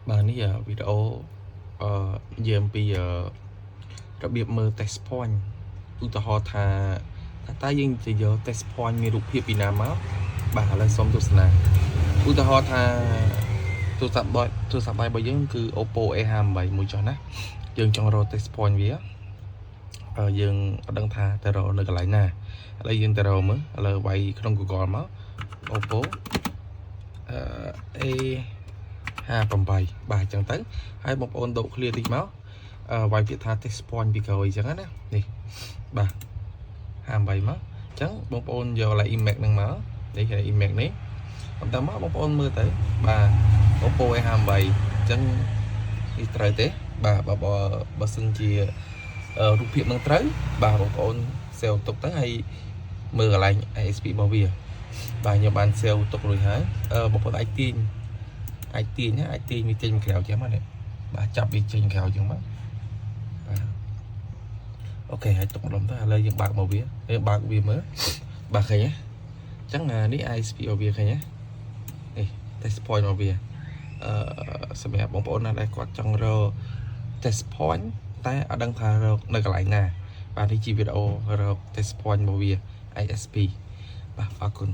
Bà ní video dường bây giờ đặc biệt mơ test point tụi tao họ thà ta nhưng chỉ giờ test pointมีรูปភាពពីណាមកបាទឥឡូវសូមទស្សនាឧទាហរណ៍ថាទូរស័ព្ទបាយរបស់យើងគឺ Oppo A58 មួយចុះណាយើងចង់រក test point វាយើងអត់ដឹងថាទៅរកនៅកន្លែងណាឥឡូវយើងទៅរកមើលឥឡូវវាយក្នុង Google មក Oppo A58 បាទអញ្ចឹងទៅហើយបងប្អូនដូរ clear តិចមកវាយពាក្យថា test point ពីក្រោយអញ្ចឹងណានេះបាទ58មកអញ្ចឹងបងប្អូនយកកន្លែង image ហ្នឹងមកនេះគេ image នេះបន្តមកបងប្អូនមើលទៅបាទ Oppo A58 អញ្ចឹងនេះត្រូវទេបាទបើសិនជារូបភាពនឹងត្រូវបាទបងប្អូន save ទុកទៅហើយមើលកន្លែង ISP របស់វាបាទខ្ញុំបាន save ទុករួចហើយបងប្អូនអាចទាញវាចេញក្រៅចឹងមកនេះបាទចាប់វាចេញក្រៅចឹងមកបាទអូខេហើយទុកម្ដុំទៅឥឡូវយើងបើកមកវាបើកវាមើលបាទឃើញទេអញ្ចឹងនេះ ISP របស់វាឃើញទេនេះ test point របស់វាសម្រាប់បងប្អូនណាដែលគាត់ចង់រក test point តែអត់ដឹងថារកនៅកន្លែងណាបាទនេះជាវីដេអូរក test point របស់វា ISP បាទអរគុណ